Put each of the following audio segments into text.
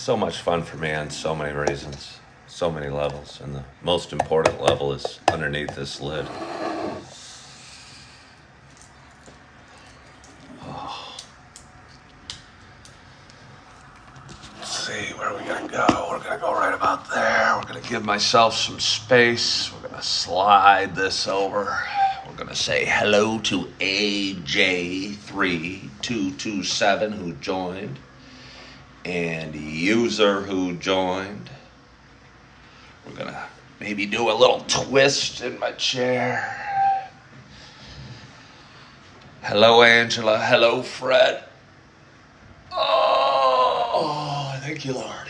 so much fun for me on so many reasons, so many levels, and the most important level is underneath this lid. Let's see, where are we gonna go? We're gonna go right about there. We're gonna give myself some space. We're gonna slide this over. We're gonna say hello to AJ3227 who joined, and user who joined. We're gonna maybe do a little twist in my chair. Hello, Angela. Hello, Fred. Oh, thank you, Lord.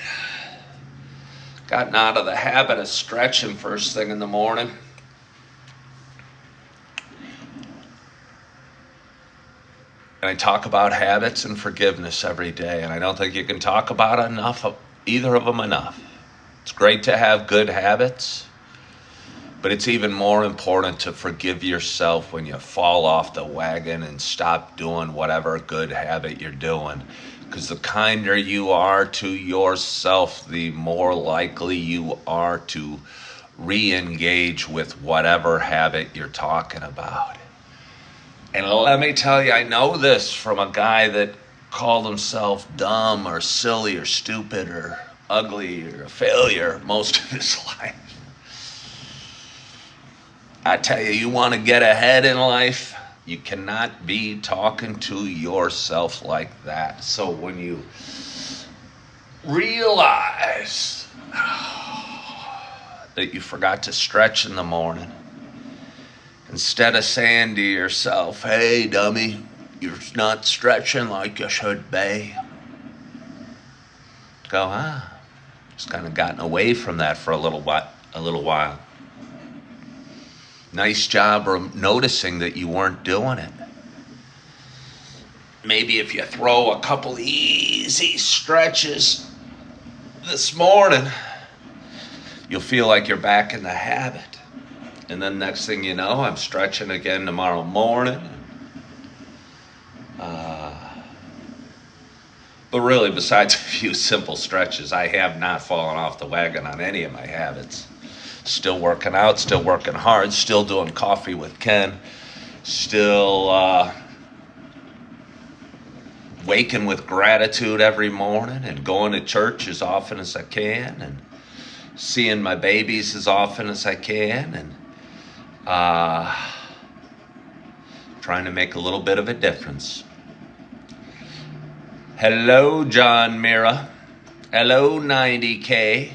Gotten out of the habit of stretching first thing in the morning. And I talk about habits and forgiveness every day, and I don't think you can talk about either of them enough. It's great to have good habits, but it's even more important to forgive yourself when you fall off the wagon and stop doing whatever good habit you're doing. Because the kinder you are to yourself, the more likely you are to re-engage with whatever habit you're talking about. And let me tell you, I know this from a guy that called himself dumb or silly or stupid or ugly or a failure most of his life. I tell you, you want to get ahead in life, you cannot be talking to yourself like that. So when you realize that you forgot to stretch in the morning, instead of saying to yourself, hey, dummy, you're not stretching like you should be, go, just kind of gotten away from that for a little while. Nice job of noticing that you weren't doing it. Maybe if you throw a couple easy stretches this morning, you'll feel like you're back in the habit. And then next thing you know, I'm stretching again tomorrow morning. But really, besides a few simple stretches, I have not fallen off the wagon on any of my habits. Still working out, still working hard, still doing coffee with Ken, still waking with gratitude every morning and going to church as often as I can and seeing my babies as often as I can and trying to make a little bit of a difference. Hello, John Mira. Hello, 90K.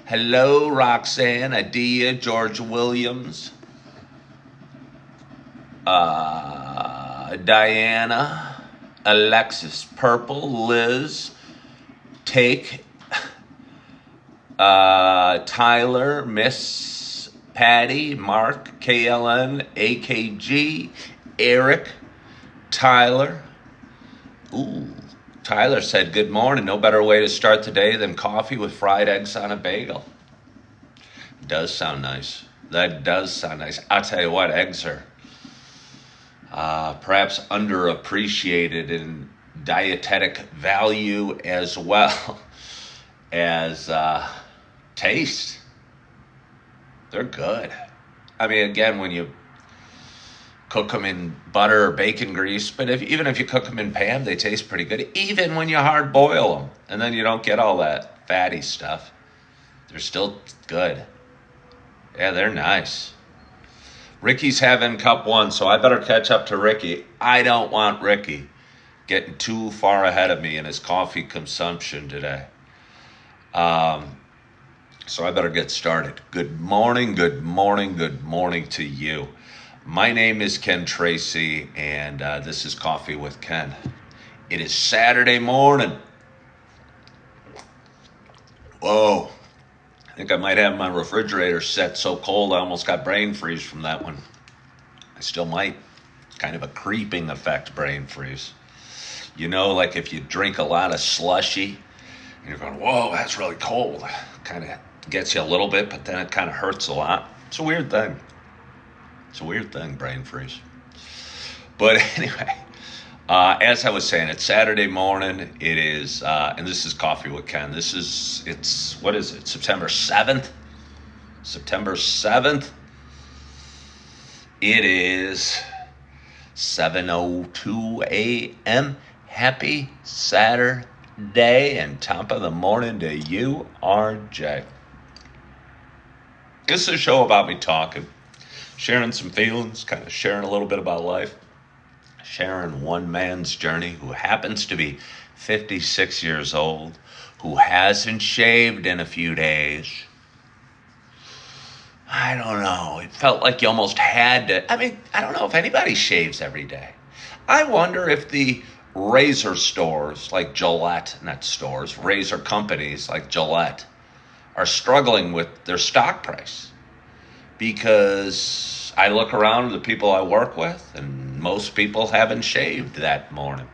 Hello, Roxanne, Adia, George Williams, Diana, Alexis, Purple, Liz, Take, Tyler, Miss Patty, Mark, KLN, AKG, Eric, Tyler. Ooh, Tyler said, good morning. No better way to start the day than coffee with fried eggs on a bagel. Does sound nice. That does sound nice. I'll tell you what, eggs are perhaps underappreciated in dietetic value as well as taste. They're good. I mean, again, when you cook them in butter or bacon grease, but even if you cook them in pan, they taste pretty good. Even when you hard boil them, and then you don't get all that fatty stuff, they're still good. Yeah, they're nice. Ricky's having cup one, so I better catch up to Ricky. I don't want Ricky getting too far ahead of me in his coffee consumption today. So I better get started. Good morning, good morning, good morning to you. My name is Ken Tracy, and this is Coffee with Ken. It is Saturday morning. Whoa. I think I might have my refrigerator set so cold I almost got brain freeze from that one. I still might. Kind of a creeping effect brain freeze. You know, like if you drink a lot of slushy, and you're going, whoa, that's really cold. Kind of gets you a little bit, but then it kind of hurts a lot. It's a weird thing. It's a weird thing, brain freeze. But anyway, As I was saying, it's Saturday morning. It is, and this is Coffee with Ken. What is it, September 7th? September 7th. It is 7:02 a.m. Happy Saturday and top of the morning to you, RJ. This is a show about me talking, sharing some feelings, kind of sharing a little bit about life, sharing one man's journey who happens to be 56 years old, who hasn't shaved in a few days. I don't know. It felt like you almost had to. I mean, I don't know if anybody shaves every day. I wonder if the razor stores like Gillette, not stores, razor companies like Gillette are struggling with their stock price. Because I look around at the people I work with, and most people haven't shaved that morning.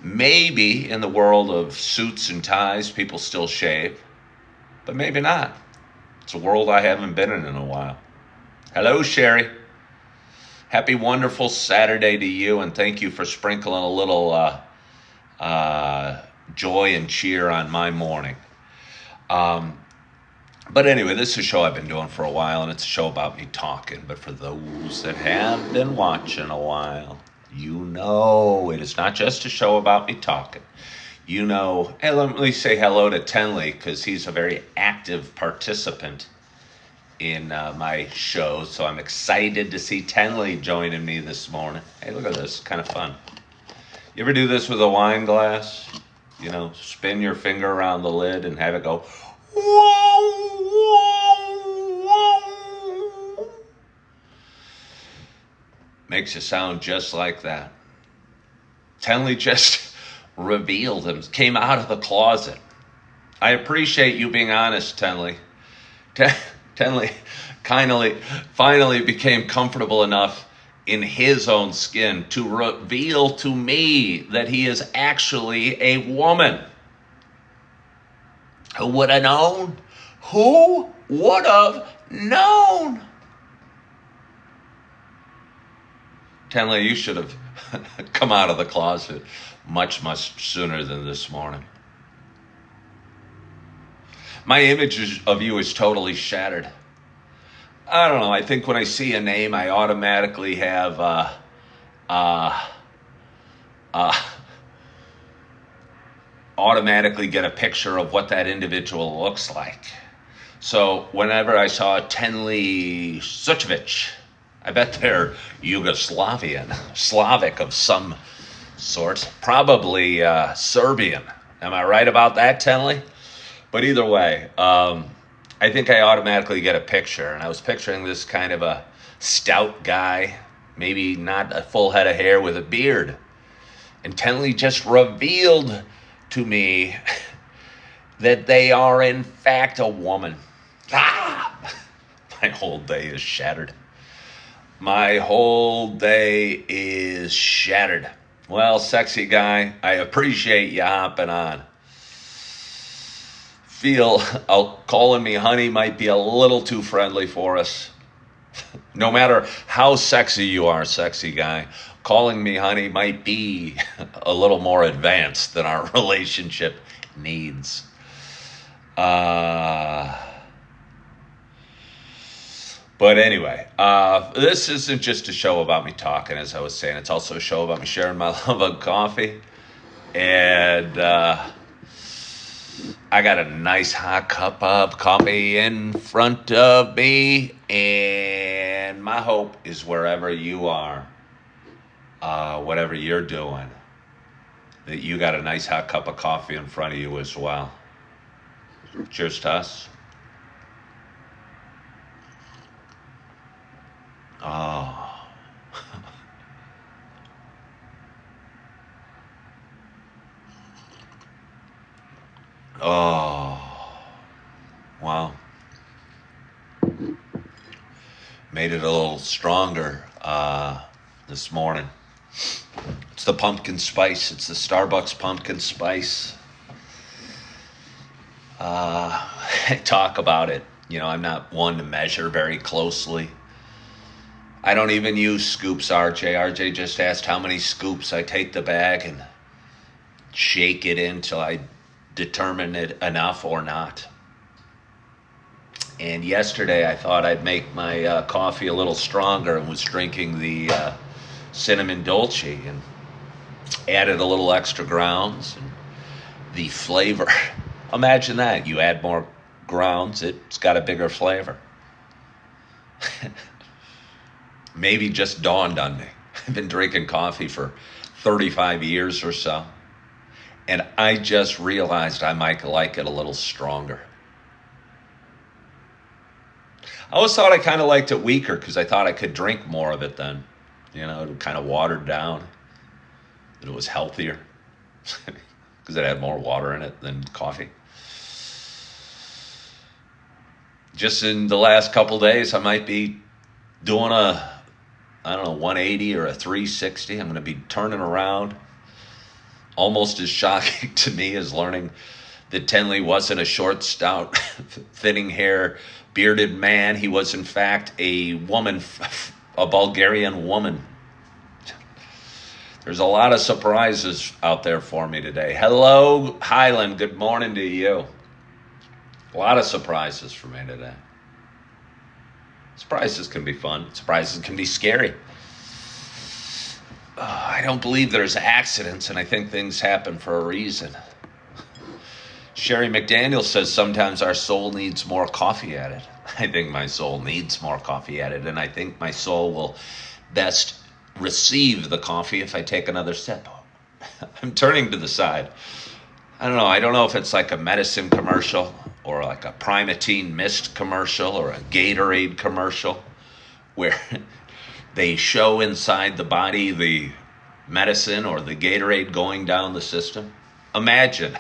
Maybe in the world of suits and ties, people still shave, but maybe not. It's a world I haven't been in a while. Hello, Sherry. Happy, wonderful Saturday to you, and thank you for sprinkling a little joy and cheer on my morning. But anyway, this is a show I've been doing for a while, and it's a show about me talking. But for those that have been watching a while, you know it is not just a show about me talking. You know, hey, let me say hello to Tenley, because he's a very active participant in my show. So I'm excited to see Tenley joining me this morning. Hey, look at this, kind of fun. You ever do this with a wine glass? You know, spin your finger around the lid and have it go, whoa, whoa, whoa. Makes you sound just like that. Tenley just revealed him, came out of the closet. I appreciate you being honest, Tenley. Tenley finally became comfortable enough in his own skin to reveal to me that he is actually a woman. Who would have known? Who would have known? Tenley, you should have come out of the closet much sooner than this morning. My image of you is totally shattered. I don't know. I think when I see a name, I automatically have automatically get a picture of what that individual looks like. So whenever I saw Tenley Sucevic, I bet they're Yugoslavian, Slavic of some sort, probably Serbian. Am I right about that, Tenley? But either way, I think I automatically get a picture, and I was picturing this kind of a stout guy, maybe not a full head of hair with a beard. And Tenley just revealed to me that they are in fact a woman. My whole day is shattered. My whole day is shattered. Well, sexy guy, I appreciate you hopping on. Calling me honey might be a little too friendly for us. No matter how sexy you are, sexy guy, calling me honey might be a little more advanced than our relationship needs. But anyway, this isn't just a show about me talking, as I was saying. It's also a show about me sharing my love of coffee. And I got a nice hot cup of coffee in front of me. And my hope is wherever you are, whatever you're doing, that you got a nice hot cup of coffee in front of you as well. Cheers to us. Oh. Oh. Wow. Made it a little stronger this morning. It's the pumpkin spice. It's the Starbucks pumpkin spice. I talk about it. You know, I'm not one to measure very closely. I don't even use scoops, RJ. RJ just asked how many scoops. I take the bag and shake it until I determine it enough or not. And yesterday I thought I'd make my coffee a little stronger and was drinking the cinnamon dolce and added a little extra grounds and the flavor. Imagine that. You add more grounds, it's got a bigger flavor. Maybe just dawned on me. I've been drinking coffee for 35 years or so, and I just realized I might like it a little stronger. I always thought I kind of liked it weaker because I thought I could drink more of it then. It kind of watered down. It was healthier because it had more water in it than coffee. Just in the last couple days, I might be doing a 180 or a 360. I'm going to be turning around. Almost as shocking to me as learning that Tenley wasn't a short, stout, thinning hair, bearded man. He was, in fact, a woman, a Bulgarian woman. There's a lot of surprises out there for me today. Hello, Highland. Good morning to you. A lot of surprises for me today. Surprises can be fun. Surprises can be scary. I don't believe there's accidents, and I think things happen for a reason. Sher McDaniel says sometimes our soul needs more coffee added. I think my soul needs more coffee added, and I think my soul will best receive the coffee if I take another sip. I'm turning to the side. I don't know if it's like a medicine commercial or like a Primatine Mist commercial or a Gatorade commercial where they show inside the body the medicine or the Gatorade going down the system. Imagine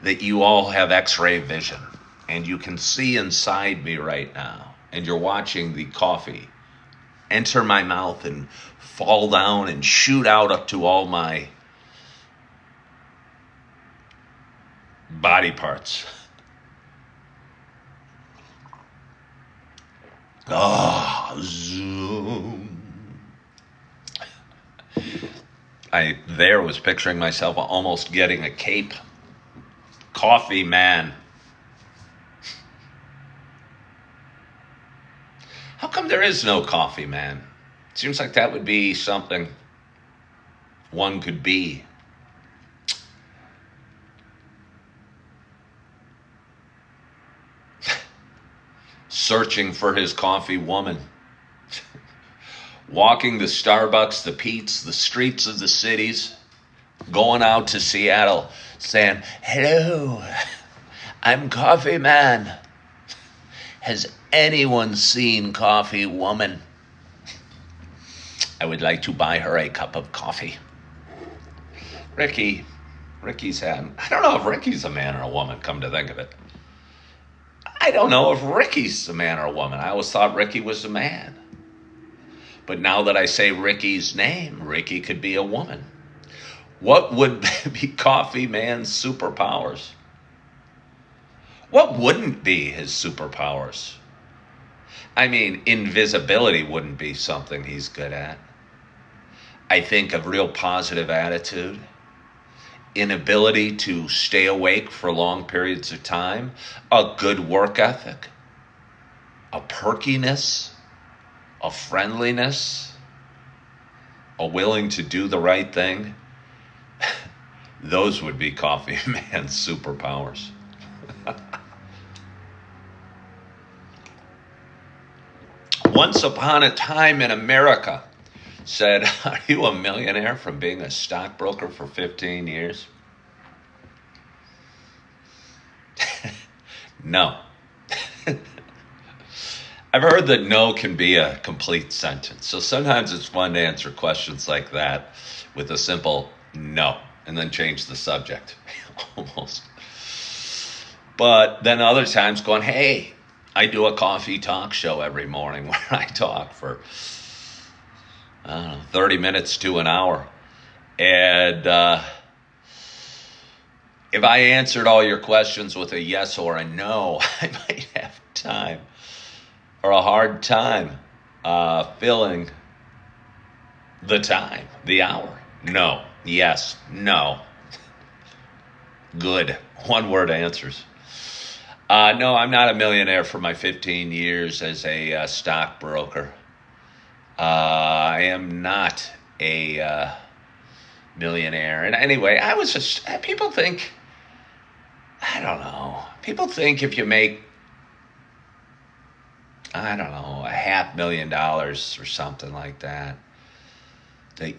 that you all have X-ray vision and you can see inside me right now and you're watching the coffee enter my mouth and fall down and shoot out up to all my body parts. Zoom. I was picturing myself almost getting a cape. Coffee man. How come there is no coffee man? Seems like that would be something one could be. Searching for his coffee woman. Walking the Starbucks, the Pete's, the streets of the cities. Going out to Seattle saying, "Hello, I'm Coffee Man. Has anyone seen Coffee Woman? I would like to buy her a cup of coffee." Ricky's had, I don't know if Ricky's a man or a woman, come to think of it. I don't know if Ricky's a man or a woman. I always thought Ricky was a man. But now that I say Ricky's name, Ricky could be a woman. What would be Coffee Man's superpowers? What wouldn't be his superpowers? I mean, invisibility wouldn't be something he's good at. I think of real positive attitude, inability to stay awake for long periods of time, a good work ethic, a perkiness, a friendliness, a willing to do the right thing. Those would be Coffee Man's superpowers. Once upon a time in America, said, "Are you a millionaire from being a stockbroker for 15 years? No. I've heard that no can be a complete sentence. So sometimes it's fun to answer questions like that with a simple no, and then change the subject, almost. But then other times going, hey, I do a coffee talk show every morning where I talk for, 30 minutes to an hour. And if I answered all your questions with a yes or a no, I might have time or a hard time filling The time, the hour. No. Yes. No. Good. One word answers. No, I'm not a millionaire for my 15 years as a stockbroker. I am not a millionaire. And anyway, I was just, people think, I don't know. People think if you make, I don't know, $500,000 or something like that, that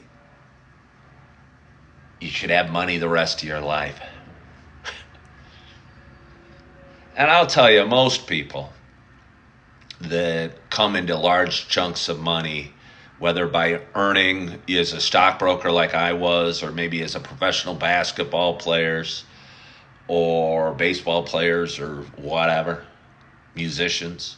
you should have money the rest of your life. And I'll tell you, most people that come into large chunks of money, whether by earning as a stockbroker like I was, or maybe as a professional basketball players or baseball players or whatever, musicians,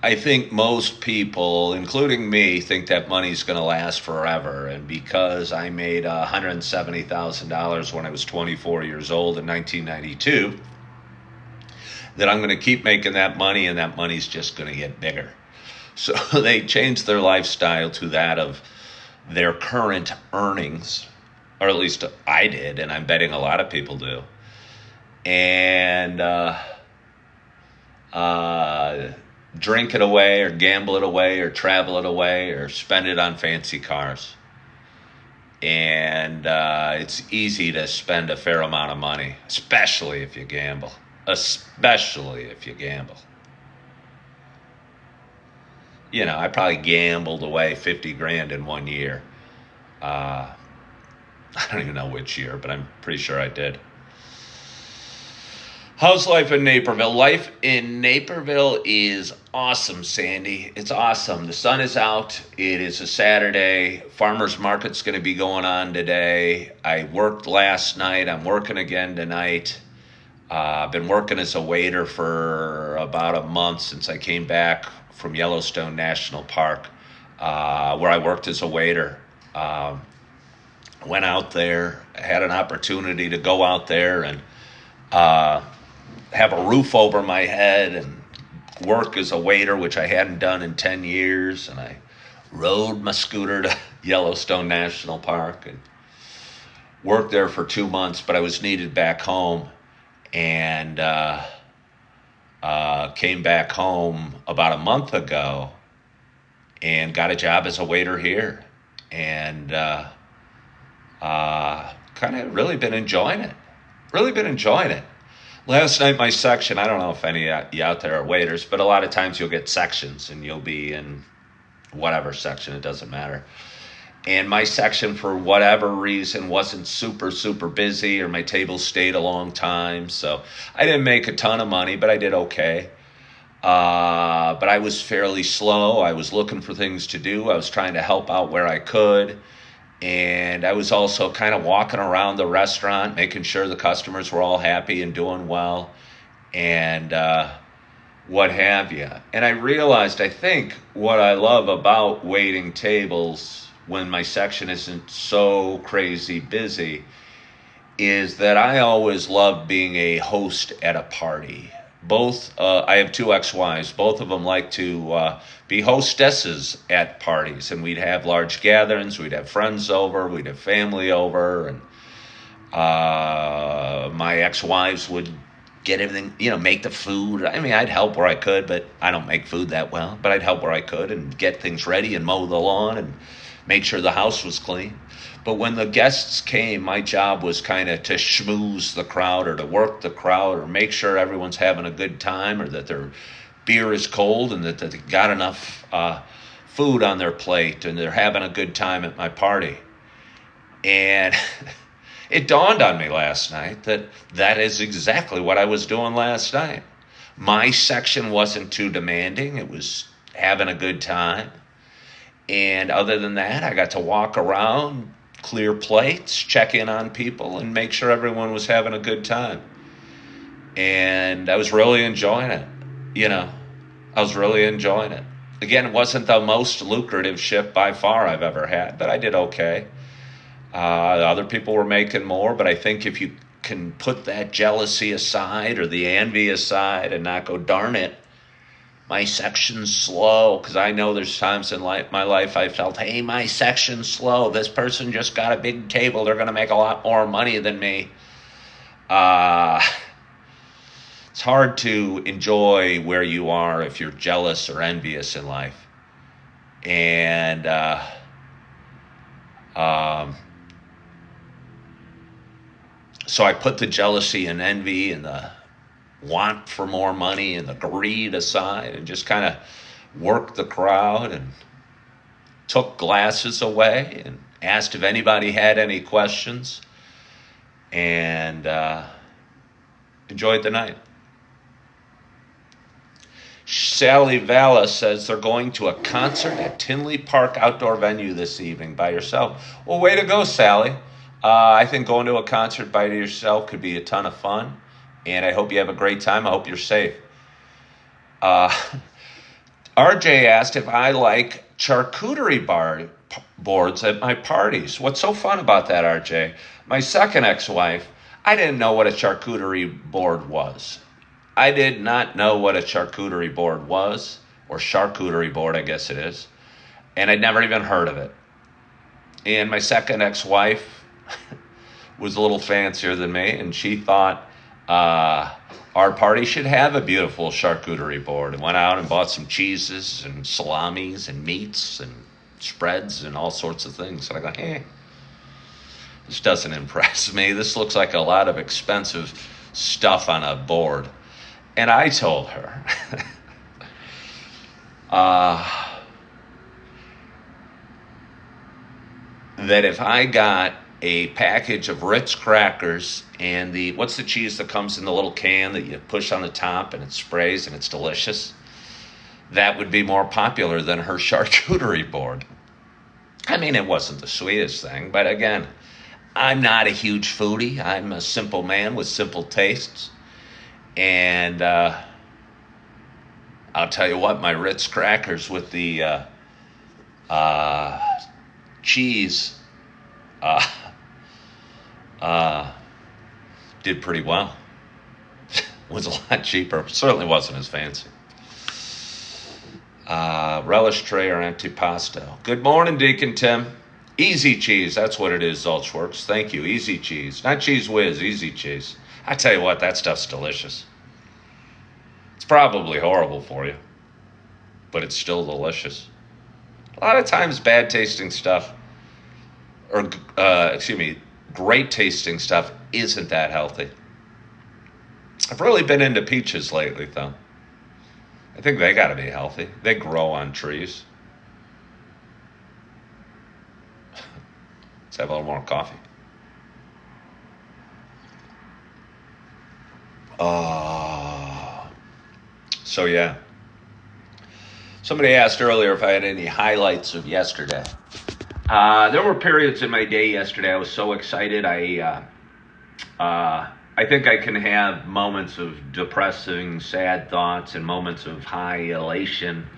I think most people, including me, think that money's going to last forever. And because I made $170,000 when I was 24 years old in 1992, that I'm going to keep making that money, and that money's just going to get bigger. So they changed their lifestyle to that of their current earnings, or at least I did, and I'm betting a lot of people do. And drink it away, or gamble it away, or travel it away, or spend it on fancy cars. And it's easy to spend a fair amount of money, especially if you gamble. Especially if you gamble. You know, I probably gambled away 50 grand in 1 year. I don't even know which year, but I'm pretty sure I did. How's life in Naperville? Life in Naperville is awesome, Sandy. It's awesome. The sun is out. It is a Saturday. Farmers market's going to be going on today. I worked last night. I'm working again tonight. I've been working as a waiter for about a month since I came back from Yellowstone National Park, where I worked as a waiter. Went out there, had an opportunity to go out there and have a roof over my head and work as a waiter, which I hadn't done in 10 years. And I rode my scooter to Yellowstone National Park and worked there for 2 months, but I was needed back home. And came back home about a month ago and got a job as a waiter here. And kind of really been enjoying it. Really been enjoying it. Last night, my section, I don't know if any of you out there are waiters, but a lot of times you'll get sections and you'll be in whatever section, it doesn't matter. And my section, for whatever reason, wasn't super, super busy, or my table stayed a long time. So I didn't make a ton of money, but I did okay. But I was fairly slow. I was looking for things to do. I was trying to help out where I could. And I was also kind of walking around the restaurant, making sure the customers were all happy and doing well, and what have you. And I realized, I think, what I love about waiting tables when my section isn't so crazy busy is that I always loved being a host at a party. I have two ex-wives. Both of them like to be hostesses at parties, and we'd have large gatherings. We'd have friends over. We'd have family over, and my ex-wives would get everything, make the food. I mean, I'd help where I could, but I don't make food that well. But I'd help where I could and get things ready and mow the lawn and make sure the house was clean. But when the guests came, my job was kind of to schmooze the crowd, or to work the crowd, or make sure everyone's having a good time, or that their beer is cold, and that they got enough food on their plate, and they're having a good time at my party. And it dawned on me last night that is exactly what I was doing last night. My section wasn't too demanding. It was having a good time. And other than that, I got to walk around, clear plates, check in on people, and make sure everyone was having a good time. And I was really enjoying it. I was really enjoying it. Again, it wasn't the most lucrative shift by far I've ever had, but I did okay. Other people were making more, but I think if you can put that jealousy aside or the envy aside and not go, darn it, my section's slow, because I know there's times in my life I felt, hey, my section's slow. This person just got a big table. They're going to make a lot more money than me. It's hard to enjoy where you are if you're jealous or envious in life. And so I put the jealousy and envy and the want for more money and the greed aside and just kind of worked the crowd and took glasses away and asked if anybody had any questions and enjoyed the night. Sally Valla says they're going to a concert at Tenley Park outdoor venue this evening by yourself. Well, way to go, Sally. I think going to a concert by yourself could be a ton of fun, and I hope you have a great time. I hope you're safe. RJ asked if I like charcuterie boards at my parties. What's so fun about that, RJ? My second ex-wife, I didn't know what a charcuterie board was. I did not know what a charcuterie board was, or charcuterie board, I guess it is, and I'd never even heard of it. And my second ex-wife was a little fancier than me, and she thought our party should have a beautiful charcuterie board, and went out and bought some cheeses and salamis and meats and spreads and all sorts of things. And I go, this doesn't impress me. This looks like a lot of expensive stuff on a board. And I told her, that if I got a package of Ritz crackers and what's the cheese that comes in the little can that you push on the top and it sprays and it's delicious, that would be more popular than her charcuterie board. I mean, it wasn't the sweetest thing, but again, I'm not a huge foodie. I'm a simple man with simple tastes. And I'll tell you what, my Ritz crackers with the cheese did pretty well. Was a lot cheaper. Certainly wasn't as fancy. Relish tray or antipasto. Good morning, Deacon Tim. Easy cheese, that's what it is, Zolchworks. Thank you, easy cheese. Not Cheese Whiz, easy cheese. I tell you what, that stuff's delicious. It's probably horrible for you, but it's still delicious. A lot of times bad tasting stuff, or great tasting stuff isn't that healthy. I've really been into peaches lately, though. I think they got to be healthy. They grow on trees. Let's have a little more coffee. So yeah. Somebody asked earlier if I had any highlights of yesterday. There were periods in my day yesterday I was so excited. I think I can have moments of depressing, sad thoughts and moments of high elation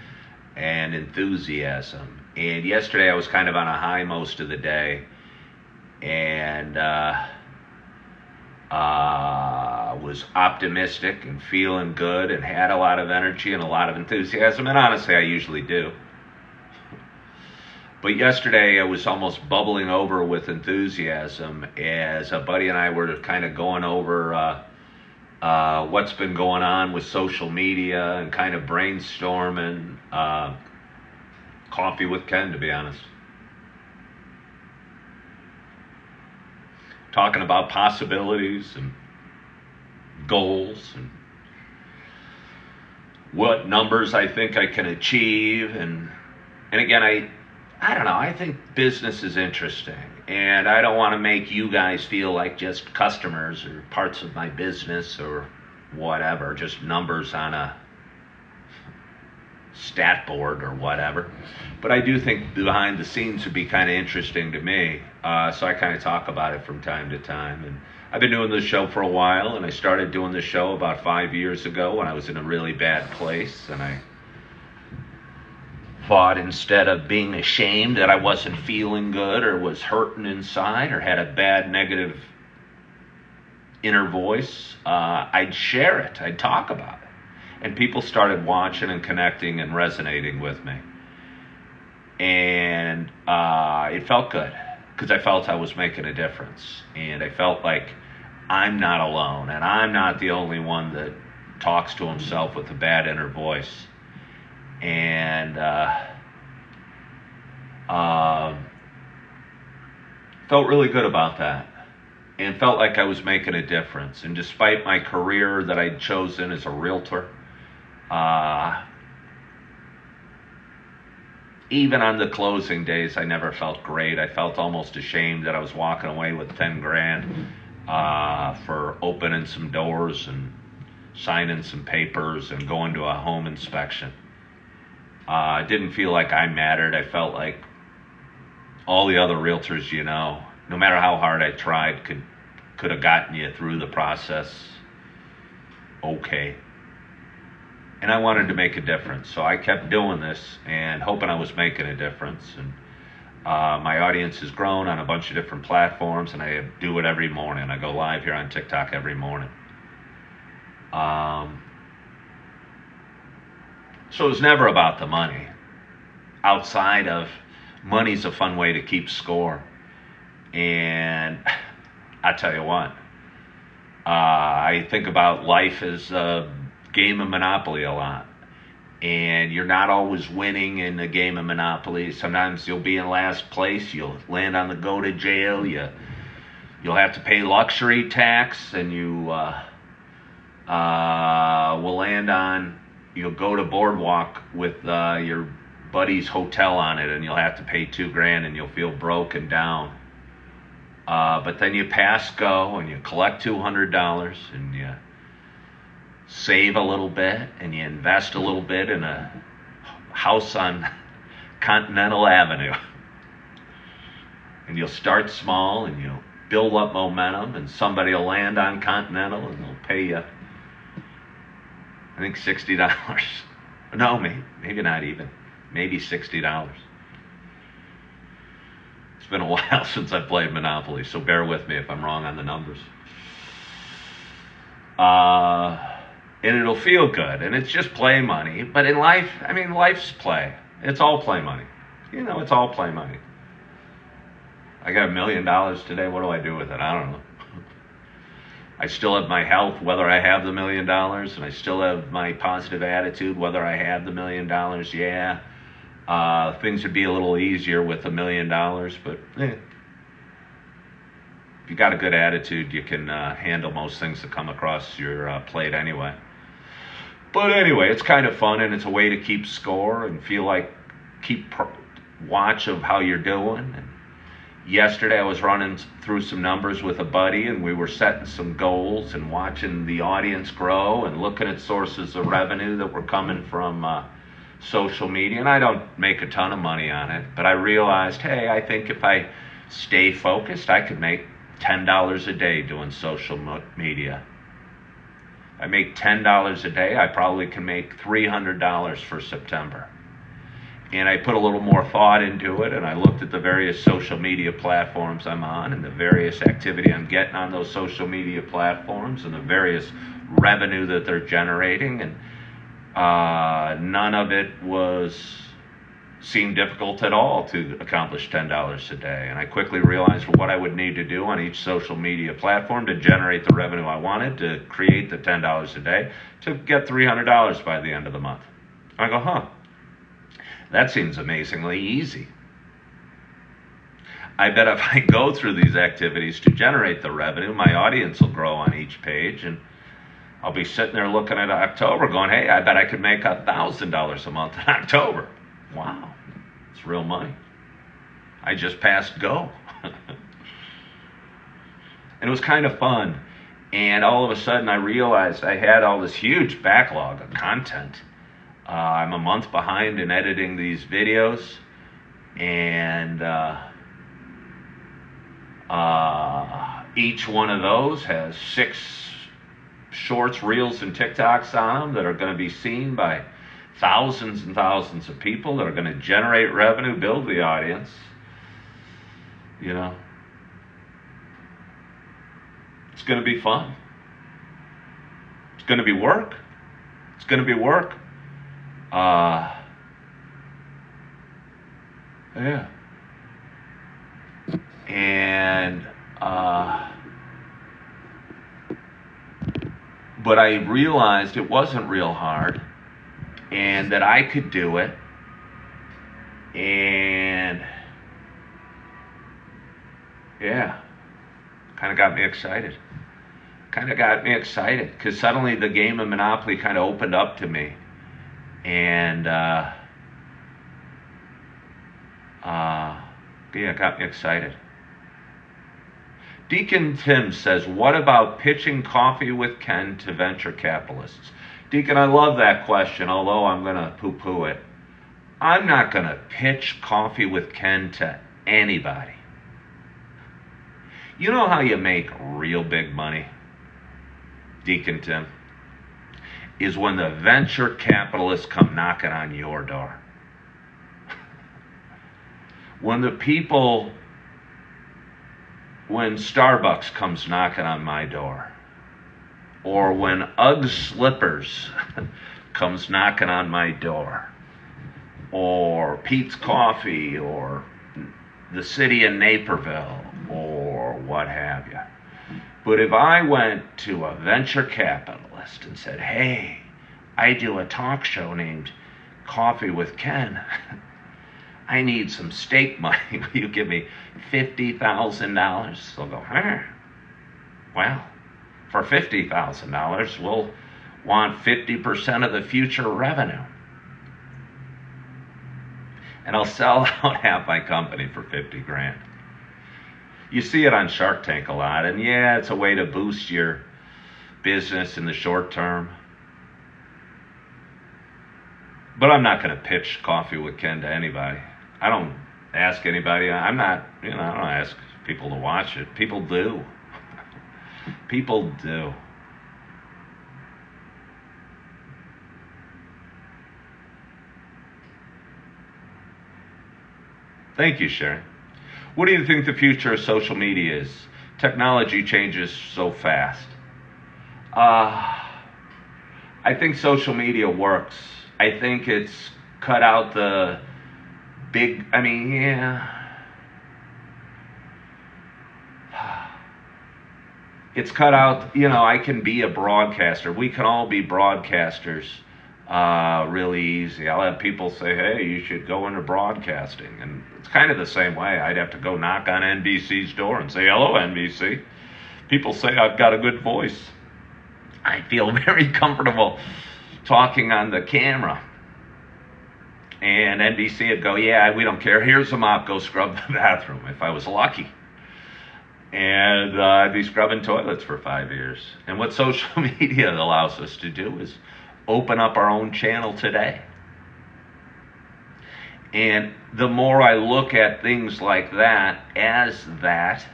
and enthusiasm. And yesterday I was kind of on a high most of the day, and was optimistic and feeling good and had a lot of energy and a lot of enthusiasm. And honestly, I usually do. But yesterday I was almost bubbling over with enthusiasm as a buddy and I were kind of going over what's been going on with social media and kind of brainstorming. Coffee with Ken, to be honest. Talking about possibilities and goals and what numbers I think I can achieve. And again, I don't know, I think business is interesting, and I don't want to make you guys feel like just customers or parts of my business or whatever, just numbers on a stat board or whatever. But I do think behind the scenes would be kind of interesting to me, so I kind of talk about it from time to time. And I've been doing this show for a while, and I started doing this show about 5 years ago when I was in a really bad place, and I thought instead of being ashamed that I wasn't feeling good or was hurting inside or had a bad negative inner voice, I'd share it. I'd talk about it. And people started watching and connecting and resonating with me. And it felt good because I felt I was making a difference. And I felt like I'm not alone, and I'm not the only one that talks to himself with a bad inner voice. And felt really good about that, and felt like I was making a difference. And despite my career that I'd chosen as a realtor, even on the closing days, I never felt great. I felt almost ashamed that I was walking away with 10 grand for opening some doors and signing some papers and going to a home inspection. I didn't feel like I mattered. I felt like all the other realtors, no matter how hard I tried, could have gotten you through the process okay. And I wanted to make a difference, so I kept doing this and hoping I was making a difference. And my audience has grown on a bunch of different platforms, and I do it every morning. I go live here on TikTok every morning. So it was never about the money. Outside of money's a fun way to keep score. And I tell you what, I think about life as a game of Monopoly a lot. And you're not always winning in the game of Monopoly. Sometimes you'll be in last place. You'll land on the go to jail. You'll have to pay luxury tax, and you will land on, you'll go to Boardwalk with your buddy's hotel on it, and you'll have to pay $2,000, and you'll feel broken down. But then you pass go, and you collect $200, and you save a little bit, and you invest a little bit in a house on Continental Avenue. And you'll start small, and you'll build up momentum, and somebody will land on Continental, and they'll pay you, I think, $60. No, maybe not even. Maybe $60. It's been a while since I played Monopoly, so bear with me if I'm wrong on the numbers. And it'll feel good, and it's just play money. But in life, life's play. It's all play money. It's all play money. I got $1 million today. What do I do with it? I don't know. I still have my health, whether I have the $1 million, and I still have my positive attitude, whether I have the $1 million. Yeah, things would be a little easier with $1 million, but if you got a good attitude, you can handle most things that come across your plate anyway. But anyway, it's kind of fun, and it's a way to keep score and feel like keep watch of how you're doing. And yesterday I was running through some numbers with a buddy, and we were setting some goals and watching the audience grow and looking at sources of revenue that were coming from social media. And I don't make a ton of money on it, but I realized, hey, I think if I stay focused, I could make $10 a day doing social media. I make $10 a day, I probably can make $300 for September. And I put a little more thought into it, and I looked at the various social media platforms I'm on and the various activity I'm getting on those social media platforms and the various revenue that they're generating, and none of it seemed difficult at all to accomplish $10 a day. And I quickly realized what I would need to do on each social media platform to generate the revenue I wanted to create the $10 a day to get $300 by the end of the month. I go, that seems amazingly easy. I bet if I go through these activities to generate the revenue, my audience will grow on each page, and I'll be sitting there looking at October going, hey, I bet I could make $1,000 a month in October. Wow, it's real money. I just passed go. And it was kind of fun. And all of a sudden I realized I had all this huge backlog of content. I'm a month behind in editing these videos. And each one of those has 6 shorts, reels, and TikToks on them that are going to be seen by thousands and thousands of people that are going to generate revenue, build the audience. It's going to be fun. It's going to be work. It's going to be work. Yeah. And, but I realized it wasn't real hard and that I could do it. And yeah, kind of got me excited. Because suddenly the game of Monopoly kind of opened up to me. And yeah, it got me excited. Deacon Tim says, what about pitching Coffee with Ken to venture capitalists? Deacon, I love that question, although I'm going to poo-poo it. I'm not going to pitch Coffee with Ken to anybody. You know how you make real big money, Deacon Tim? Is when the venture capitalists come knocking on your door. When Starbucks comes knocking on my door, or when Ugg Slippers comes knocking on my door, or Pete's Coffee, or the city of Naperville, or what have you. But if I went to a venture capitalist and said, hey, I do a talk show named Coffee with Ken, I need some stake money. Will you give me $50,000? They'll go, well, for $50,000, we'll want 50% of the future revenue. And I'll sell out half my company for 50 grand. You see it on Shark Tank a lot, and yeah, it's a way to boost your business in the short term. But I'm not going to pitch Coffee with Ken to anybody. I don't ask anybody. I don't ask people to watch it. People do. People do. Thank you, Sharon. What do you think the future of social media is? Technology changes so fast. I think social media works. I think it's cut out the big, it's cut out, I can be a broadcaster. We can all be broadcasters really easy. I'll have people say, hey, you should go into broadcasting. And it's kind of the same way. I'd have to go knock on NBC's door and say, hello, NBC. People say I've got a good voice. I feel very comfortable talking on the camera. And NBC would go, yeah, we don't care. Here's a mop. Go scrub the bathroom, if I was lucky. And I'd be scrubbing toilets for 5 years. And what social media allows us to do is open up our own channel today. And the more I look at things like that as that,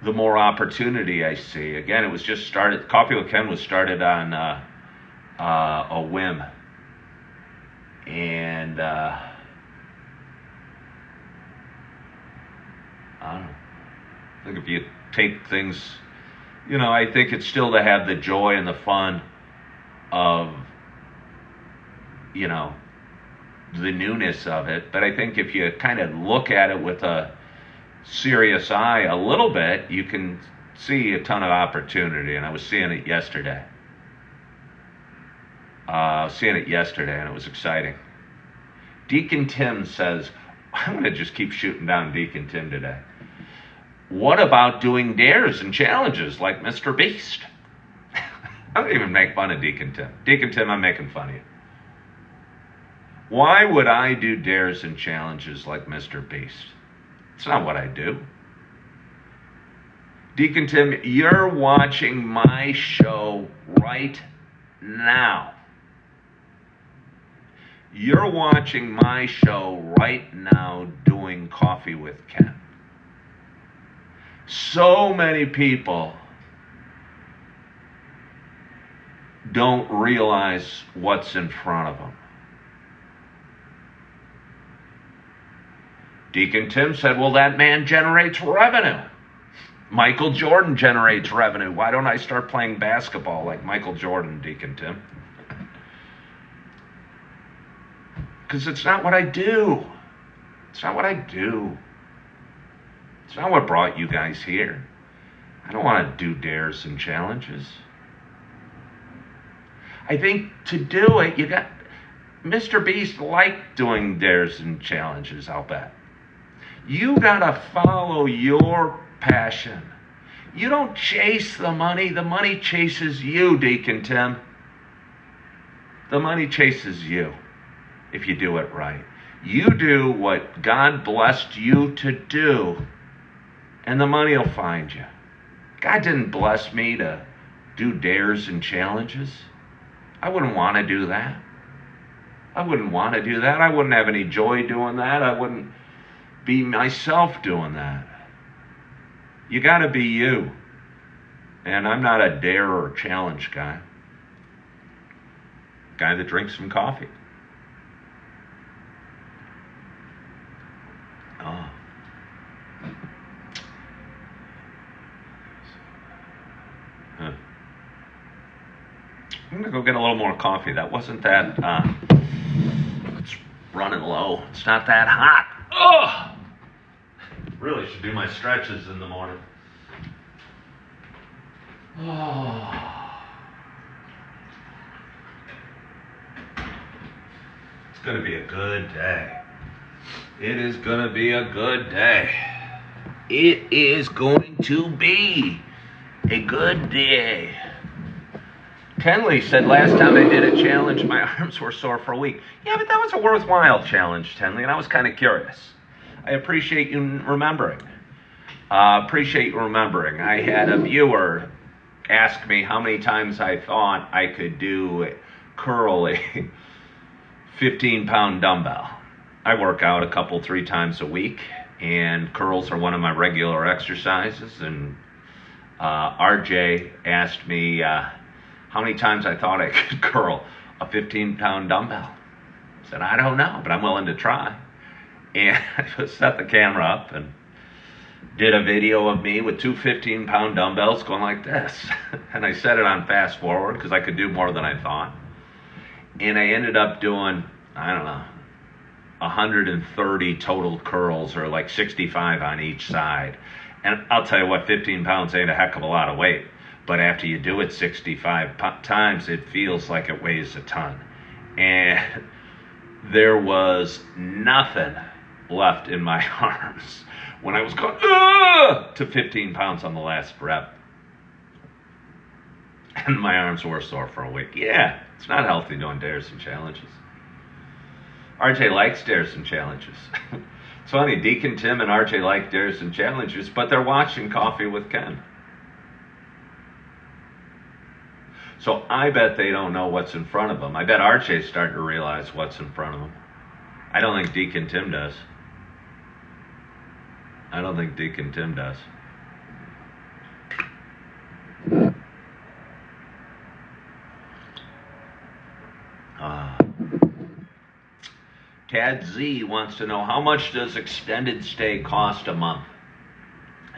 the more opportunity I see. Again, it was just started, Coffee with Ken was started on a whim. And I don't know. I think if you take things, I think it's still to have the joy and the fun of, the newness of it. But I think if you kind of look at it with a serious eye a little bit, you can see a ton of opportunity. And I was seeing it yesterday. And it was exciting. Deacon Tim says, I'm going to just keep shooting down Deacon Tim today. What about doing dares and challenges like Mr. Beast? I don't even make fun of Deacon Tim. Deacon Tim, I'm making fun of you. Why would I do dares and challenges like Mr. Beast? It's not what I do. Deacon Tim, you're watching my show right now. You're watching my show right now doing Coffee with Ken. So many people don't realize what's in front of them. Deacon Tim said, well, that man generates revenue. Michael Jordan generates revenue. Why don't I start playing basketball like Michael Jordan, Deacon Tim? Because it's not what I do. It's not what I do. It's not what brought you guys here. I don't want to do dares and challenges. I think to do it, you got... Mr. Beast liked doing dares and challenges, I'll bet. You gotta follow your passion. You don't chase the money chases you, Deacon Tim. The money chases you if you do it right. You do what God blessed you to do, and the money will find you. God didn't bless me to do dares and challenges. I wouldn't want to do that. I wouldn't want to do that. I wouldn't have any joy doing that. I wouldn't be myself doing that. You got to be you. And I'm not a dare or challenge guy. Guy that drinks some coffee. Oh. Huh. I'm going to go get a little more coffee. That wasn't that... it's running low. It's not that hot. Oh! Really should do my stretches in the morning. Oh. It's going to be a good day. It is going to be a good day. It is going to be a good day. Tenley said last time I did a challenge, my arms were sore for a week. Yeah, but that was a worthwhile challenge, Tenley, and I was kind of curious. I appreciate you remembering. I had a viewer ask me how many times I thought I could curl a 15-pound dumbbell. I work out 2-3 times a week, and curls are one of my regular exercises. And RJ asked me how many times I thought I could curl a 15-pound dumbbell. I said, I don't know, but I'm willing to try. And I just set the camera up and did a video of me with 2 15-pound dumbbells going like this. And I set it on fast forward because I could do more than I thought. And I ended up doing, 130 total curls, or like 65 on each side. And I'll tell you what, 15 pounds ain't a heck of a lot of weight. But after you do it 65 times, it feels like it weighs a ton. And there was nothing left in my arms when I was going to 15 pounds on the last rep. And my arms were sore for a week. Yeah, it's not healthy doing dares and challenges. RJ likes dares and challenges. It's funny, Deacon Tim and RJ like dares and challenges, but they're watching Coffee with Ken. So I bet they don't know what's in front of them. I bet RJ's starting to realize what's in front of them. I don't think Deacon Tim does. Tad Z wants to know, how much does extended stay cost a month?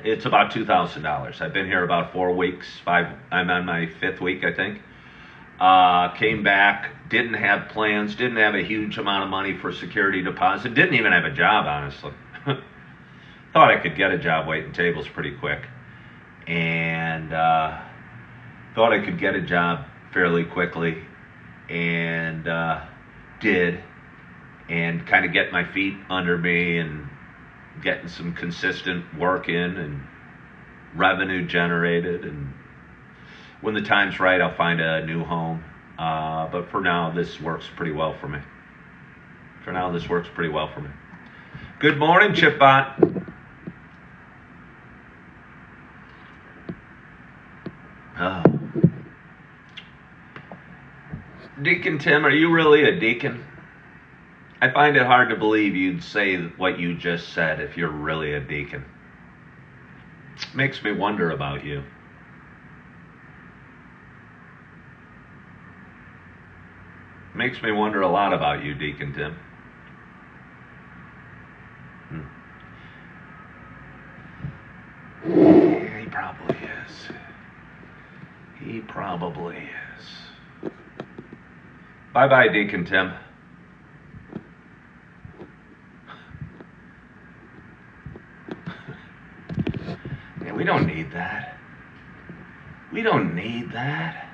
It's about $2,000. I've been here about 4 weeks. I'm on my 5th week, I think. Came back, didn't have plans, didn't have a huge amount of money for security deposit, didn't even have a job, honestly. Thought I could get a job waiting tables pretty quick. And thought I could get a job fairly quickly. And did. And kind of get my feet under me and getting some consistent work in and revenue generated. And when the time's right, I'll find a new home. But for now, this works pretty well for me. Good morning, Chipbot. Oh. Deacon Tim, are you really a deacon? I find it hard to believe you'd say what you just said if you're really a deacon. Makes me wonder about you. Makes me wonder a lot about you, Deacon Tim. Yeah, he probably is. He probably is. Bye-bye, Deacon Tim. we don't need that. We don't need that.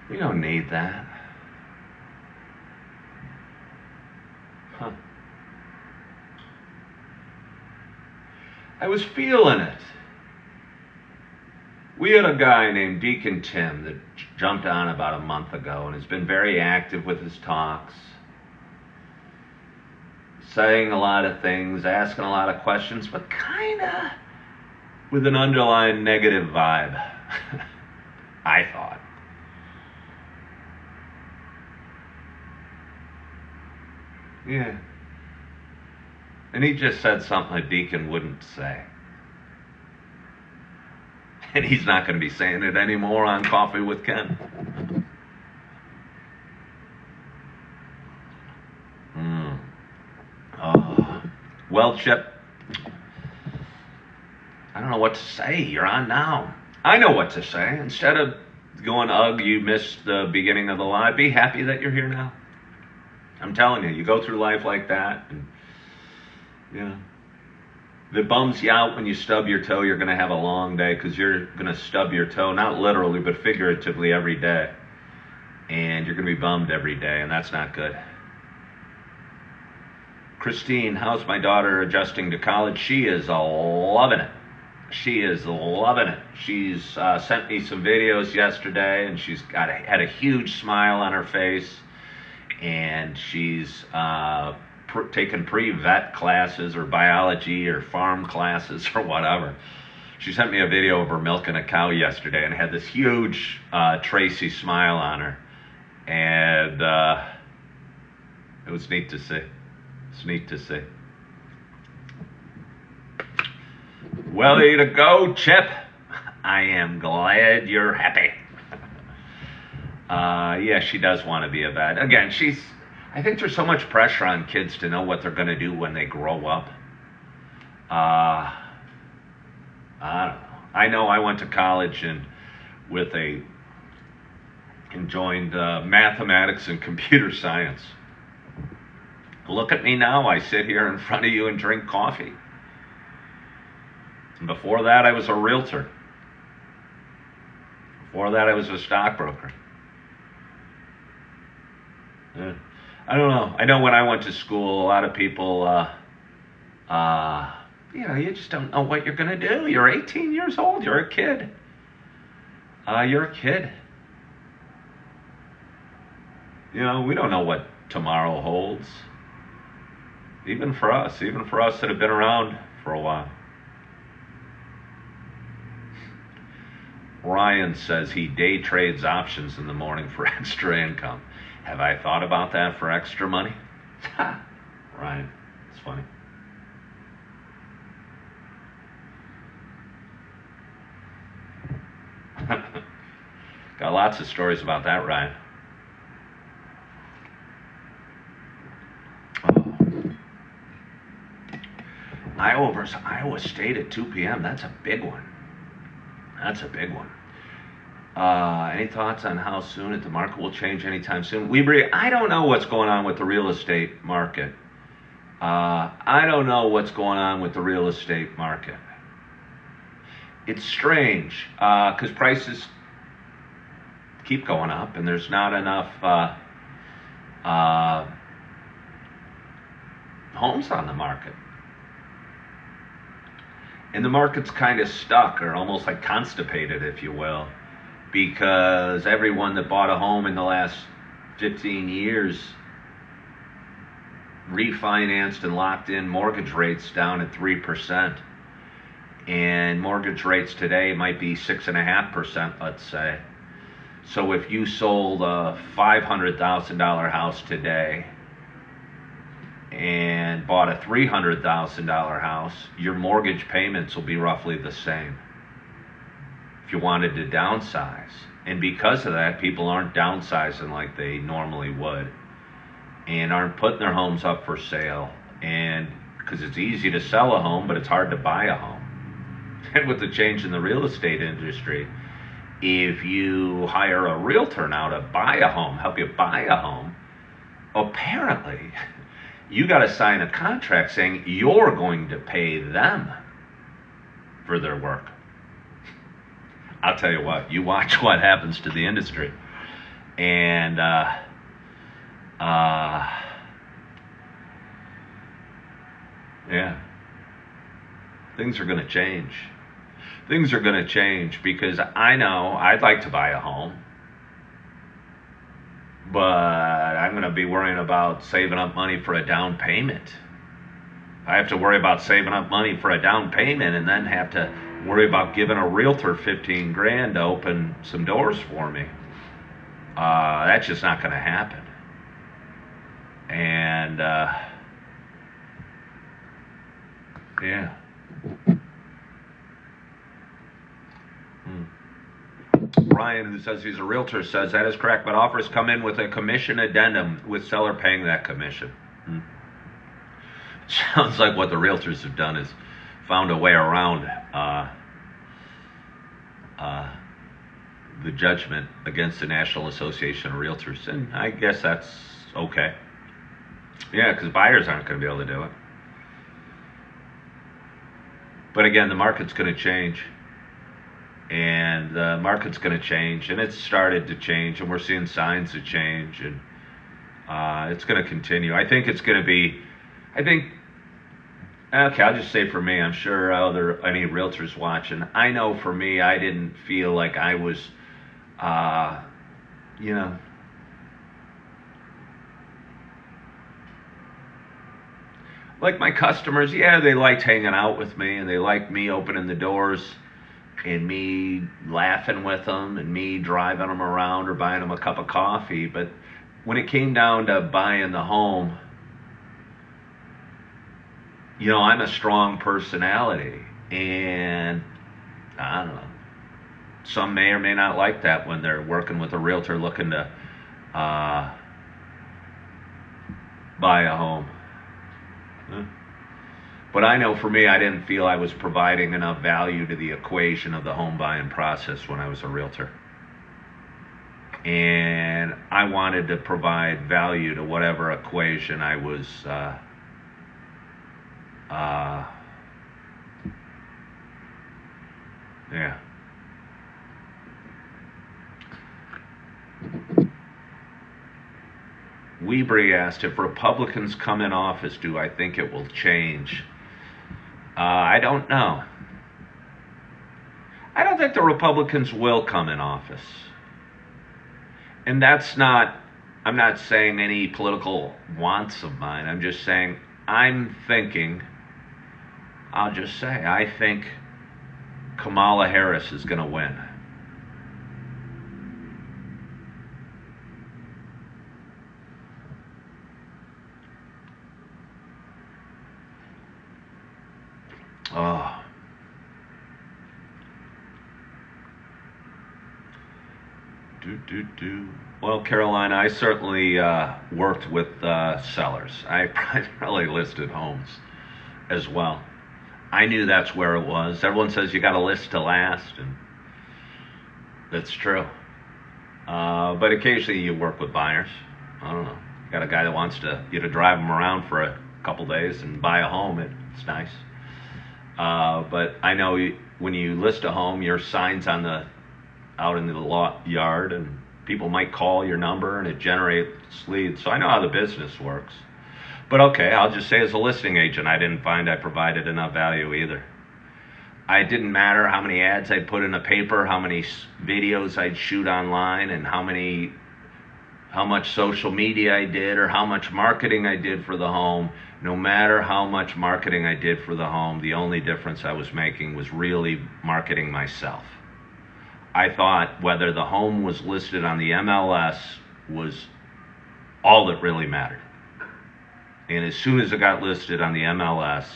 We don't need that. Huh. I was feeling it. We had a guy named Deacon Tim that jumped on about a month ago and has been very active with his talks, saying a lot of things, asking a lot of questions, but kind of with an underlying negative vibe, I thought. Yeah. And he just said something a deacon wouldn't say. And he's not going to be saying it anymore on Coffee with Ken. Oh. Well, Chip, I don't know what to say. You're on now. I know what to say. Instead of going, ugh, you missed the beginning of the live, be happy that you're here now. I'm telling you, you go through life like that, and if it bums you out when you stub your toe, you're going to have a long day, because you're going to stub your toe, not literally, but figuratively every day. And you're going to be bummed every day, and that's not good. Christine, how's my daughter adjusting to college? She is loving it. She is loving it. She's sent me some videos yesterday, and she's had a huge smile on her face, and she's taken pre-vet classes or biology or farm classes or whatever. She sent me a video of her milking a cow yesterday and had this huge Tracy smile on her, and it was neat to see. It's neat to see. Well, there you go, Chip. I am glad you're happy. Yeah, she does want to be a vet. Again, I think there's so much pressure on kids to know what they're going to do when they grow up. I don't know. I know I went to college and joined mathematics and computer science. Look at me now. I sit here in front of you and drink coffee. And before that, I was a realtor. Before that, I was a stockbroker. I don't know. I know when I went to school, a lot of people, you just don't know what you're going to do. You're 18 years old. You're a kid. You're a kid. We don't know what tomorrow holds. Even for us that have been around for a while. Ryan says he day trades options in the morning for extra income. Have I thought about that for extra money? Ryan, it's funny. Got lots of stories about that, Ryan. Iowa State at 2 p.m. That's a big one. That's a big one. Any thoughts on how soon the market will change anytime soon? I don't know what's going on with the real estate market. I don't know what's going on with the real estate market. It's strange because prices keep going up and there's not enough homes on the market. And the market's kind of stuck, or almost like constipated, if you will, because everyone that bought a home in the last 15 years refinanced and locked in mortgage rates down at 3%. And mortgage rates today might be 6.5%, let's say. So if you sold a $500,000 house today and bought a $300,000 house, your mortgage payments will be roughly the same if you wanted to downsize. And because of that, people aren't downsizing like they normally would and aren't putting their homes up for sale. And because it's easy to sell a home, but it's hard to buy a home. And with the change in the real estate industry, if you hire a realtor now to buy a home, help you buy a home, apparently you got to sign a contract saying you're going to pay them for their work. I'll tell you what, you watch what happens to the industry. And yeah, things are going to change. Things are going to change because I know I'd like to buy a home, but I'm going to be worrying about saving up money for a down payment. I have to worry about saving up money for a down payment and then have to worry about giving a realtor 15 grand to open some doors for me. That's just not going to happen. And yeah. Ryan, who says he's a realtor, says that is correct, but offers come in with a commission addendum with seller paying that commission. Sounds like what the realtors have done is found a way around the judgment against the National Association of Realtors, and I guess that's okay. Yeah, because buyers aren't going to be able to do it. But again, the market's going to change. And the market's going to change, and it's started to change, and we're seeing signs of change, and it's going to continue. I think it's going to be, okay, I'll just say for me, I'm sure any realtors watching, I know for me, I didn't feel like I was, like my customers, yeah, they liked hanging out with me, and they liked me opening the doors, and me laughing with them, and me driving them around or buying them a cup of coffee. But when it came down to buying the home, I'm a strong personality, and I don't know, some may or may not like that when they're working with a realtor looking to buy a home. But I know for me, I didn't feel I was providing enough value to the equation of the home buying process when I was a realtor. And I wanted to provide value to whatever equation I was yeah. Weebury asked, if Republicans come in office, do I think it will change? I don't know. I don't think the Republicans will come in office. And I'm not saying any political wants of mine. I'm just saying, I think Kamala Harris is going to win. Oh. Well, Carolina, I certainly worked with sellers. I primarily listed homes as well. I knew that's where it was. Everyone says you got to list to last, and that's true. But occasionally you work with buyers. I don't know. You got a guy that wants you to drive him around for a couple days and buy a home. It's nice. But I know when you list a home, your sign's out in the yard, and people might call your number, and it generates leads. So I know how the business works. But okay, I'll just say as a listing agent, I didn't find I provided enough value either. It didn't matter how many ads I'd put in a paper, how many videos I'd shoot online, and how much social media I did, or how much marketing I did for the home. No matter how much marketing I did for the home, the only difference I was making was really marketing myself. I thought whether the home was listed on the MLS was all that really mattered. And as soon as it got listed on the MLS,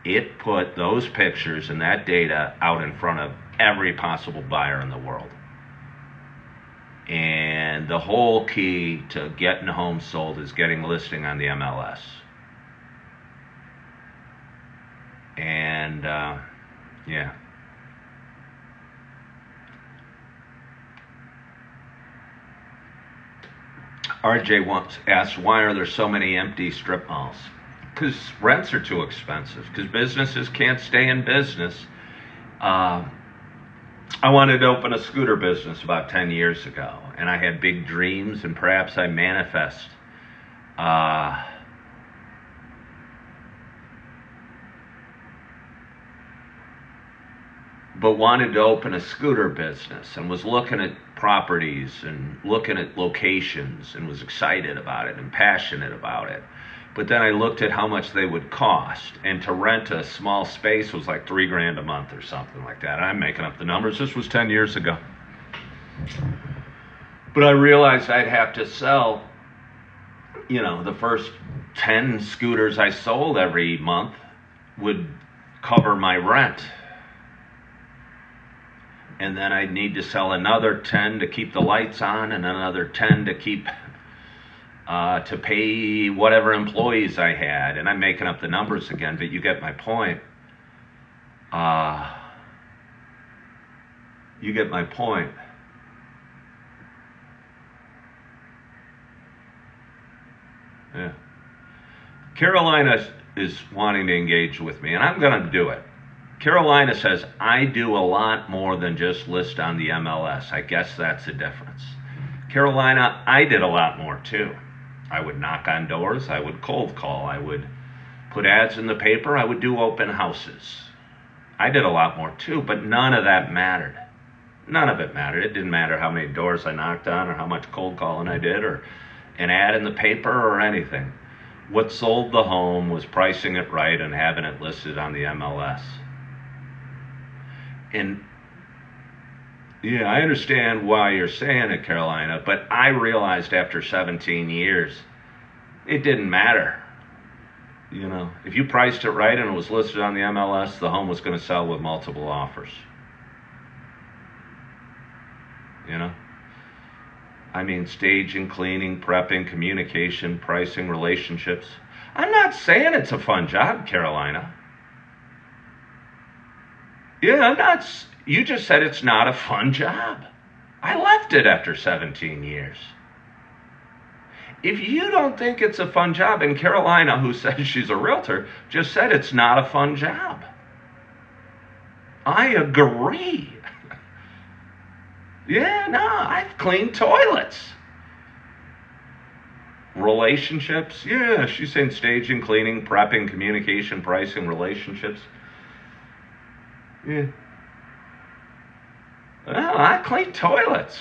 it put those pictures and that data out in front of every possible buyer in the world. And the whole key to getting a home sold is getting a listing on the MLS. And yeah. RJ asks, why are there so many empty strip malls? Because rents are too expensive. Because businesses can't stay in business I wanted to open a scooter business about 10 years ago, and I had big dreams, and perhaps I manifest. But wanted to open a scooter business and was looking at properties and looking at locations and was excited about it and passionate about it. But then I looked at how much they would cost, and to rent a small space was like $3,000 a month or something like that. I'm making up the numbers. This was 10 years ago. But I realized I'd have to sell, the first 10 scooters I sold every month would cover my rent. And then I'd need to sell another 10 to keep the lights on, and another 10 to keep to pay whatever employees I had. And I'm making up the numbers again, but you get my point. You get my point. Yeah. Carolina is wanting to engage with me, and I'm going to do it. Carolina says, I do a lot more than just list on the MLS. I guess that's the difference. Carolina, I did a lot more too. I would knock on doors. I would cold call. I would put ads in the paper. I would do open houses. I did a lot more too, but none of that mattered. None of it mattered. It didn't matter how many doors I knocked on or how much cold calling I did or an ad in the paper or anything. What sold the home was pricing it right and having it listed on the MLS. And yeah, I understand why you're saying it, Carolina, but I realized after 17 years, it didn't matter. If you priced it right and it was listed on the MLS, the home was going to sell with multiple offers. I mean, staging, cleaning, prepping, communication, pricing, relationships. I'm not saying it's a fun job, Carolina. Yeah, you just said it's not a fun job. I left it after 17 years. If you don't think it's a fun job, and Carolina, who says she's a realtor, just said it's not a fun job. I agree. Yeah, no, I've cleaned toilets. Relationships, yeah, she's saying staging, cleaning, prepping, communication, pricing, relationships. Yeah. Well, I clean toilets.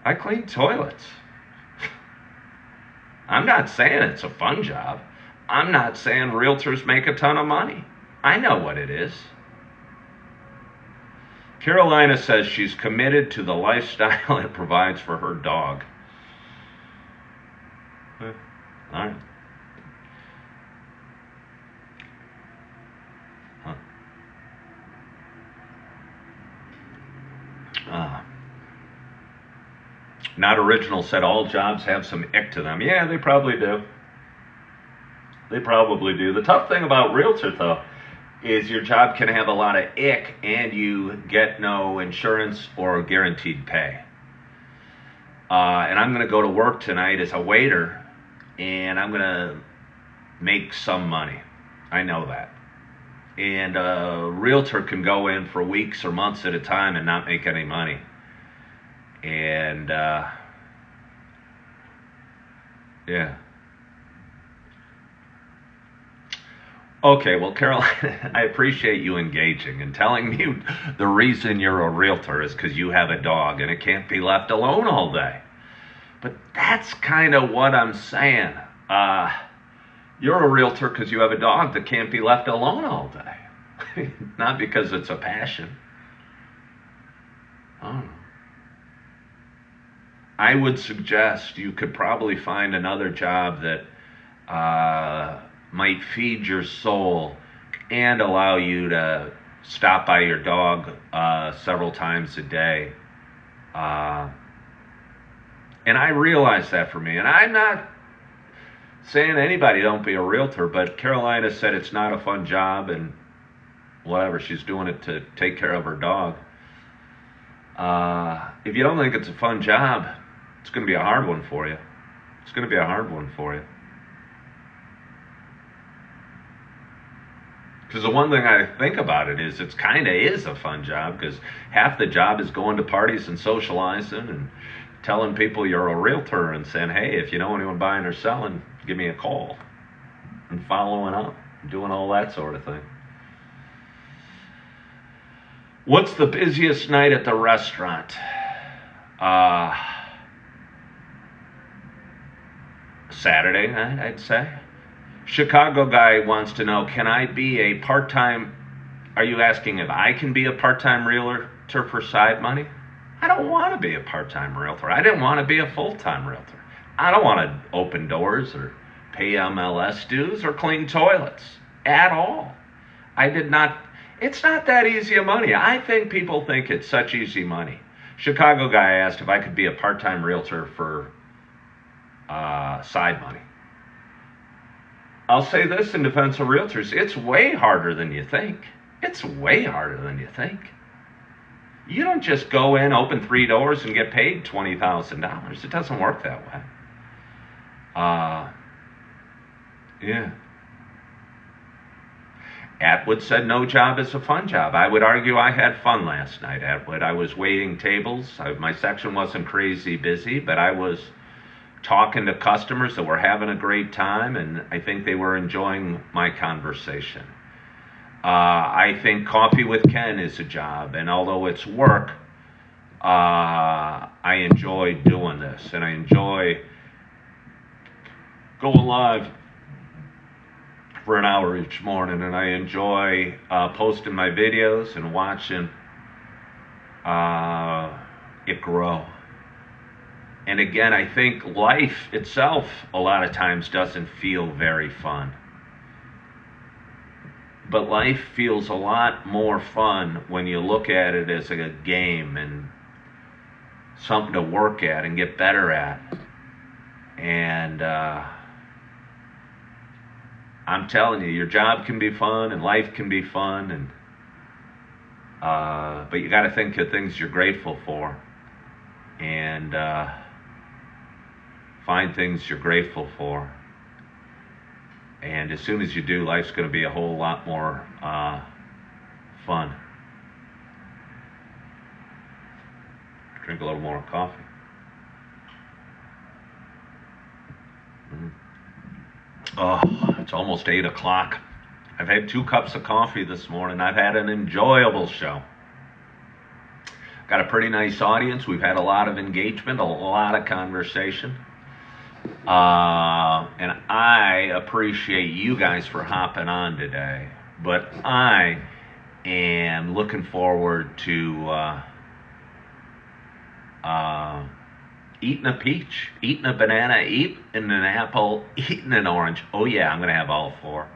I clean toilets. I'm not saying it's a fun job. I'm not saying realtors make a ton of money. I know what it is. Carolina says she's committed to the lifestyle it provides for her dog. All right. Not Original said all jobs have some ick to them. Yeah, they probably do. They probably do. The tough thing about realtor, though, is your job can have a lot of ick and you get no insurance or guaranteed pay. And I'm going to go to work tonight as a waiter, and I'm going to make some money. I know that. And a realtor can go in for weeks or months at a time and not make any money. And, yeah. Okay, well, Caroline, I appreciate you engaging and telling me the reason you're a realtor is because you have a dog and it can't be left alone all day. But that's kind of what I'm saying. You're a realtor because you have a dog that can't be left alone all day. Not because it's a passion. Oh. I would suggest you could probably find another job that might feed your soul and allow you to stop by your dog several times a day. And I realize that for me. And I'm not saying anybody don't be a realtor, but Carolina said it's not a fun job and whatever. She's doing it to take care of her dog. If you don't think it's a fun job, it's going to be a hard one for you. It's going to be a hard one for you. Because the one thing I think about it is, it's kind of is a fun job, because half the job is going to parties and socializing and telling people you're a realtor and saying, hey, if you know anyone buying or selling, give me a call, and following up, doing all that sort of thing. What's the busiest night at the restaurant? Saturday night, I'd say. Chicago guy wants to know, can I be a part-time, are you asking if I can be a part-time realtor for side money? I don't want to be a part-time realtor. I didn't want to be a full-time realtor. I don't want to open doors or pay MLS dues or clean toilets at all. It's not that easy of money. I think people think it's such easy money. Chicago guy asked if I could be a part-time realtor for side money. I'll say this in defense of realtors, it's way harder than you think. It's way harder than you think. You don't just go in, open 3 doors, and get paid $20,000. It doesn't work that way. Yeah. Atwood said no job is a fun job. I would argue I had fun last night, Atwood. I was waiting tables. My section wasn't crazy busy, but I was talking to customers that were having a great time, and I think they were enjoying my conversation. I think Coffee with Ken is a job, and although it's work, I enjoy doing this, and I enjoy going live for an hour each morning, and I enjoy posting my videos and watching it grow. And again, I think life itself a lot of times doesn't feel very fun. But life feels a lot more fun when you look at it as a game and something to work at and get better at. And I'm telling you, your job can be fun and life can be fun, and but you got to think of things you're grateful for, and find things you're grateful for. And as soon as you do, life's going to be a whole lot more fun. Drink a little more coffee. Oh, it's almost 8 o'clock. I've had 2 cups of coffee this morning. I've had an enjoyable show. Got a pretty nice audience. We've had a lot of engagement, a lot of conversation. And I appreciate you guys for hopping on today. But I am looking forward to eating a peach, eating a banana, eating an apple, eating an orange. Oh yeah, I'm going to have all 4.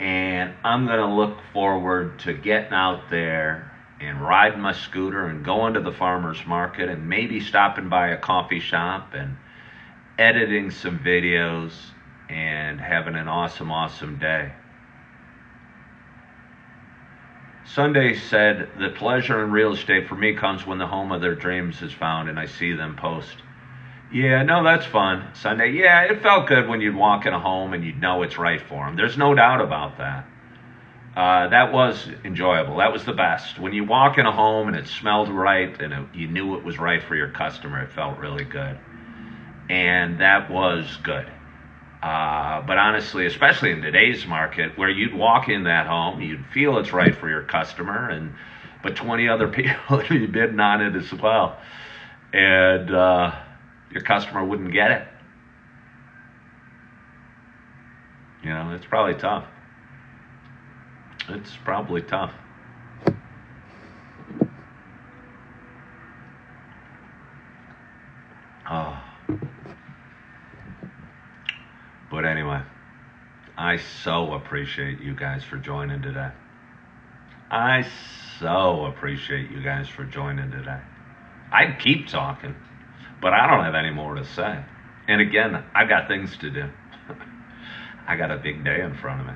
And I'm going to look forward to getting out there and riding my scooter and going to the farmer's market and maybe stopping by a coffee shop and editing some videos and having an awesome, awesome day. Sunday said, the pleasure in real estate for me comes when the home of their dreams is found and I see them post. Yeah, no, that's fun. Sunday, yeah, it felt good when you'd walk in a home and you'd know it's right for them. There's no doubt about that. That was enjoyable. That was the best. When you walk in a home and it smelled right and you knew it was right for your customer, it felt really good. And that was good. But honestly, especially in today's market, where you'd walk in that home, you'd feel it's right for your customer, but 20 other people would be bidding on it as well. And your customer wouldn't get it. You know, it's probably tough. It's probably tough. Oh. But anyway, I so appreciate you guys for joining today. I so appreciate you guys for joining today. I'd keep talking, but I don't have any more to say. And again, I got things to do. I got a big day in front of me.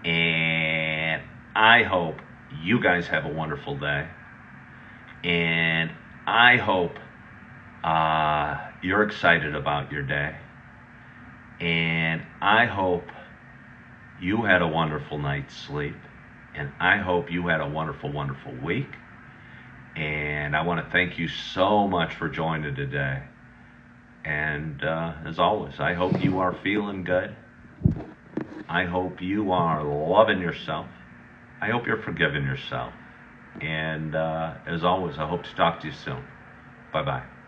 And I hope you guys have a wonderful day. And I hope you're excited about your day. And I hope you had a wonderful night's sleep. And I hope you had a wonderful, wonderful week. And I want to thank you so much for joining today. And as always, I hope you are feeling good. I hope you are loving yourself. I hope you're forgiving yourself. And as always, I hope to talk to you soon. Bye-bye.